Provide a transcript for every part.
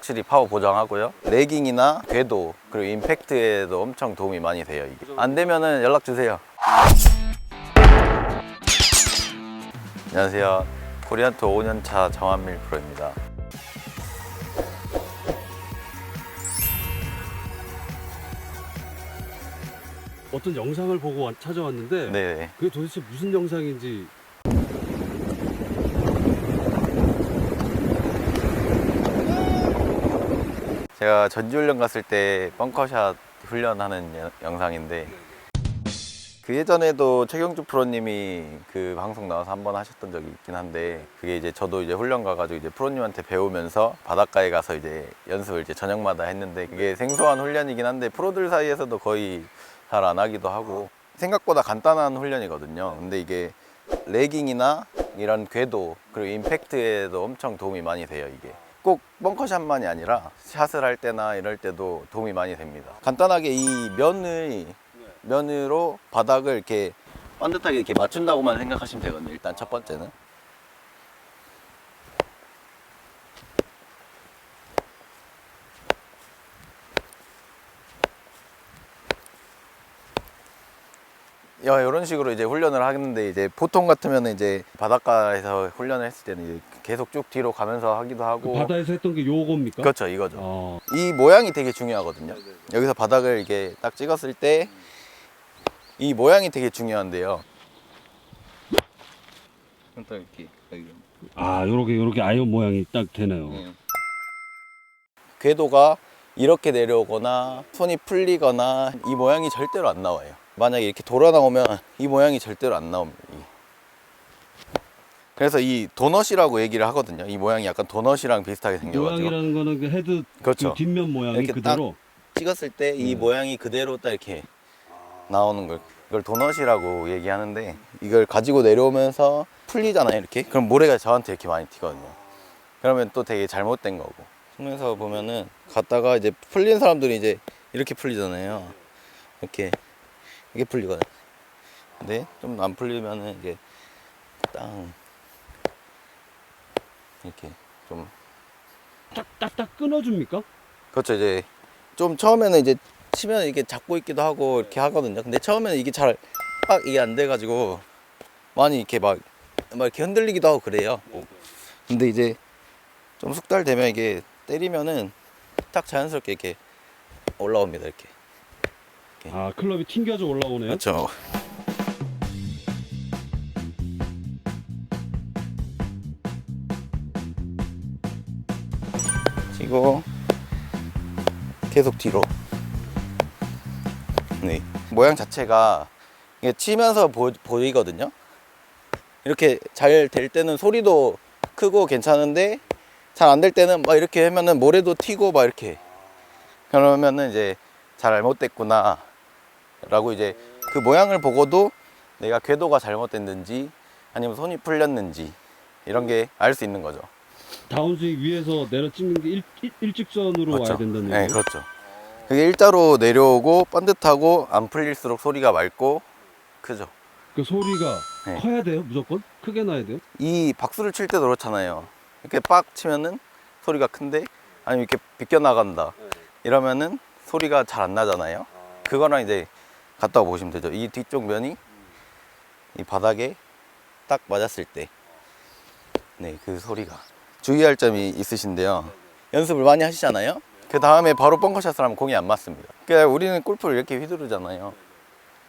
확실히 파워 보장하고요. 레깅이나 궤도 그리고 임팩트에도 엄청 도움이 많이 돼요. 이게 안 되면은 연락 주세요. 안녕하세요. 코리안투어 5년차 정한밀 프로입니다. 어떤 영상을 보고 찾아왔는데 네. 그게 도대체 무슨 영상인지. 제가 전지훈련 갔을 때 벙커샷 훈련하는 영상인데, 그 예전에도 최경주 프로님이 그 방송 나와서 한번 하셨던 적이 있긴 한데, 그게 이제 저도 이제 훈련 가가지고 이제 프로님한테 배우면서 바닷가에 가서 이제 연습을 이제 저녁마다 했는데, 그게 생소한 훈련이긴 한데 프로들 사이에서도 거의 잘 안 하기도 하고 생각보다 간단한 훈련이거든요. 근데 이게 레깅이나 이런 궤도 그리고 임팩트에도 엄청 도움이 많이 돼요. 이게 꼭 벙커샷만이 아니라 샷을 할 때나 이럴 때도 도움이 많이 됩니다. 간단하게 이 면으로 바닥을 이렇게 반듯하게 이렇게 맞춘다고만 생각하시면 되거든요. 일단 첫 번째는 이런 식으로 이제 훈련을 하는데, 이제 보통 같으면 이제 바닷가에서 훈련을 했을 때는 이제 계속 쭉 뒤로 가면서 하기도 하고. 그 바다에서 했던 게 요겁니까? 그렇죠, 이거죠. 이 모양이 되게 중요하거든요. 여기서 바닥을 이렇게 딱 찍었을 때 이 모양이 되게 중요한데요. 딱 이렇게 요렇게 아이언 모양이 딱 되네요. 궤도가 이렇게 내려오거나 손이 풀리거나 이 모양이 절대로 안 나와요. 만약에 이렇게 돌아 나오면 이 모양이 절대로 안 나옵니다. 그래서 이 도넛이라고 얘기를 하거든요. 이 모양이 약간 도넛이랑 비슷하게 생겨가지고. 모양이라는 거는 그 헤드, 그렇죠. 그 뒷면 모양이 이렇게 그대로 딱 찍었을 때 이 모양이 그대로 딱 이렇게 나오는 걸, 이걸 도넛이라고 얘기하는데, 이걸 가지고 내려오면서 풀리잖아요. 이렇게. 그럼 모래가 저한테 이렇게 많이 튀거든요. 그러면 또 되게 잘못된 거고. 측면에서 보면은 갔다가 이제 풀린 사람들이 이제 이렇게 풀리잖아요. 이렇게 풀리거든요. 근데 좀 안 풀리면은 이게 땅 이렇게 좀 딱딱딱 끊어줍니까? 그렇죠. 이제 좀 처음에는 이제 치면 이게 잡고 있기도 하고 이렇게 하거든요. 근데 처음에는 이게 잘 이게 안 돼가지고 많이 이렇게 막 이렇게 흔들리기도 하고 그래요. 근데 이제 좀 숙달되면 이게 때리면은 딱 자연스럽게 이렇게 올라옵니다. 이렇게. 클럽이 튕겨져 올라오네요. 그렇죠. 치고 계속 뒤로. 네. 모양 자체가 이게 치면서 보이거든요. 이렇게 잘 될 때는 소리도 크고 괜찮은데, 잘 안 될 때는 막 이렇게 하면은 모래도 튀고 막 이렇게. 그러면은 이제 잘못됐구나 라고, 이제 그 모양을 보고도 내가 궤도가 잘못됐는지 아니면 손이 풀렸는지 이런 게 알 수 있는 거죠. 다운스윙 위에서 내려 찍는 게 일직선으로 그렇죠. 와야 된다는 네, 얘기예요? 그렇죠. 그게 일자로 내려오고 반듯하고 안 풀릴수록 소리가 맑고 크죠. 그 소리가 네. 커야 돼요? 무조건? 크게 나야 돼요? 이 박수를 칠 때도 그렇잖아요. 이렇게 빡 치면은 소리가 큰데, 아니면 이렇게 비껴나간다 이러면은 소리가 잘 안 나잖아요. 그거랑 이제 갖다 보시면 되죠. 이 뒤쪽 면이 이 바닥에 딱 맞았을 때, 네, 그 소리가. 주의할 점이 있으신데요. 연습을 많이 하시잖아요. 그 다음에 바로 벙커샷을 하면 공이 안 맞습니다. 그러니까 우리는 골프를 이렇게 휘두르잖아요.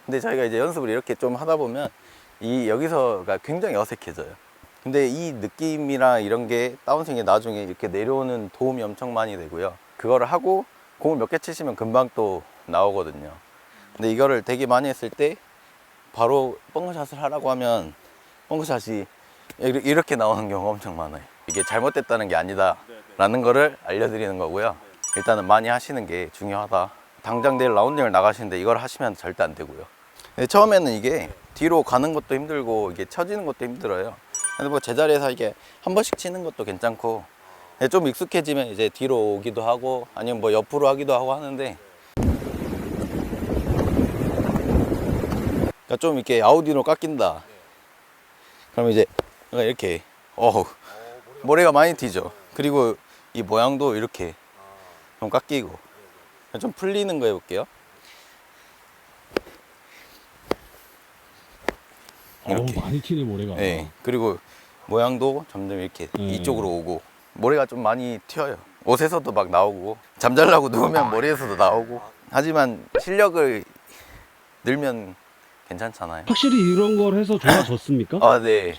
근데 저희가 이제 연습을 이렇게 좀 하다 보면 여기서가 굉장히 어색해져요. 근데 이 느낌이랑 이런 게 다운스윙에 나중에 이렇게 내려오는 도움이 엄청 많이 되고요. 그거를 하고 공을 몇 개 치시면 금방 또 나오거든요. 근데 이거를 되게 많이 했을 때 바로 벙커샷을 하라고 하면 벙커샷이 이렇게 나오는 경우가 엄청 많아요. 이게 잘못됐다는 게 아니다 라는 거를 알려드리는 거고요. 일단은 많이 하시는 게 중요하다. 당장 내일 라운딩을 나가시는데 이걸 하시면 절대 안 되고요. 처음에는 이게 뒤로 가는 것도 힘들고 이게 쳐지는 것도 힘들어요. 근데 뭐 제자리에서 이게 한 번씩 치는 것도 괜찮고, 좀 익숙해지면 이제 뒤로 오기도 하고 아니면 뭐 옆으로 하기도 하고 하는데, 그러니까 좀 이렇게 아웃인으로 깎인다. 그러면 이제 이렇게 모래가 많이 튀죠. 그리고 이 모양도 이렇게 좀 깎이고 좀 풀리는 거 해볼게요. 이렇게. 많이 튀네 모래가. 네. 그리고 모양도 점점 이렇게 네. 이쪽으로 오고 모래가 좀 많이 튀어요. 옷에서도 막 나오고 잠자려고 누우면 머리에서도 나오고. 하지만 실력을 늘면 괜찮잖아요. 확실히 이런 걸 해서 좋아졌습니까? 아, 네.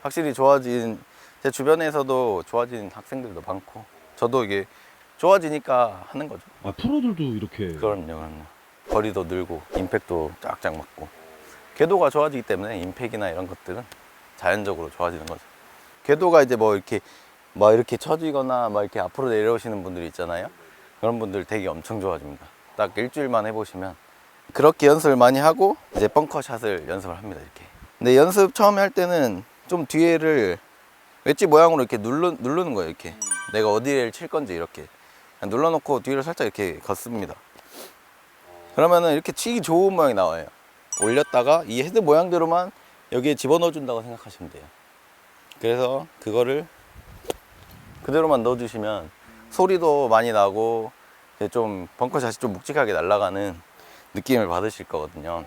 확실히 좋아진, 제 주변에서도 좋아진 학생들도 많고 저도 이게 좋아지니까 하는 거죠. 아, 프로들도 이렇게. 그럼요. 거리도 늘고 임팩도 쫙쫙 맞고 궤도가 좋아지기 때문에 임팩이나 이런 것들은 자연적으로 좋아지는 거죠. 궤도가 이제 뭐 이렇게 처지거나 막 이렇게 앞으로 내려오시는 분들이 있잖아요. 그런 분들 되게 엄청 좋아집니다. 딱 일주일만 해보시면. 그렇게 연습을 많이 하고 이제 벙커샷을 연습을 합니다. 이렇게. 근데 연습 처음에 할 때는 좀 뒤에를 웨지 모양으로 이렇게 누르는 거예요. 이렇게 내가 어디를 칠 건지 이렇게 그냥 눌러놓고 뒤를 살짝 이렇게 걷습니다. 그러면은 이렇게 치기 좋은 모양이 나와요. 올렸다가 이 헤드 모양대로만 여기에 집어넣어 준다고 생각하시면 돼요. 그래서 그거를 그대로만 넣어주시면 소리도 많이 나고 이제 좀 벙커샷이 좀 묵직하게 날아가는 느낌을 받으실 거거든요.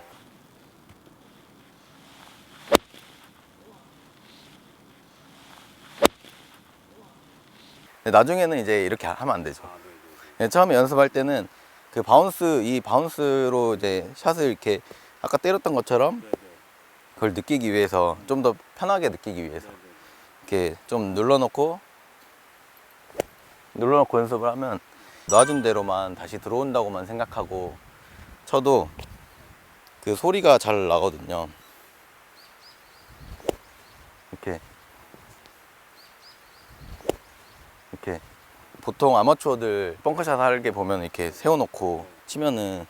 나중에는 이제 이렇게 하면 안 되죠. 처음에 연습할 때는 그 이 바운스로 이제 샷을 이렇게 아까 때렸던 것처럼 그걸 느끼기 위해서 좀 더 편하게 느끼기 위해서 이렇게 좀 눌러놓고 연습을 하면 놔준 대로만 다시 들어온다고만 생각하고 쳐도 그 소리가 잘 나거든요. 이렇게 보통 아마추어들 벙커샷 하게 보면 이렇게 세워놓고 치면은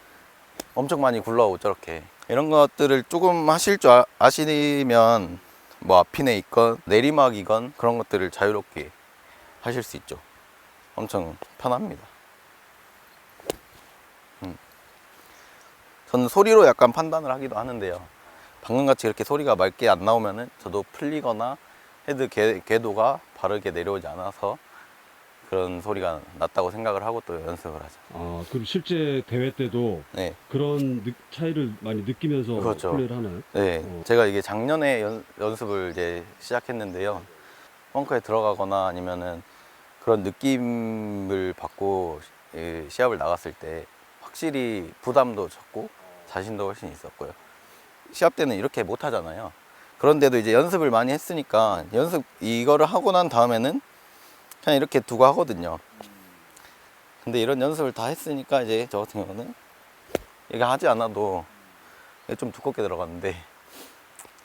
엄청 많이 굴러오고 저렇게 이런 것들을 조금 하실 줄 아시면 뭐 앞핀에 있건 내리막이건 그런 것들을 자유롭게 하실 수 있죠. 엄청 편합니다. 저는 소리로 약간 판단을 하기도 하는데요. 방금같이 이렇게 소리가 맑게 안 나오면은 저도 풀리거나 헤드 궤도가 바르게 내려오지 않아서 그런 소리가 났다고 생각을 하고 또 연습을 하죠. 아, 그럼 실제 대회 때도 네. 그런 차이를 많이 느끼면서 그렇죠. 플레이를 하나요? 네. 제가 이게 작년에 연습을 이제 시작했는데요. 벙커에 들어가거나 아니면은 그런 느낌을 받고 시합을 나갔을 때 확실히 부담도 적고 자신도 훨씬 있었고요. 시합 때는 이렇게 못 하잖아요. 그런데도 이제 연습을 많이 했으니까 이거를 하고 난 다음에는 그냥 이렇게 두고 하거든요. 근데 이런 연습을 다 했으니까 이제 저 같은 경우는 이거 하지 않아도 좀 두껍게 들어갔는데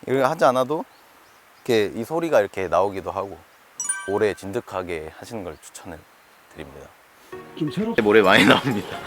이거 하지 않아도 이렇게 이 소리가 이렇게 나오기도 하고 오래 진득하게 하시는 걸 추천을 드립니다. 좀 새롭게 모래 많이 나옵니다.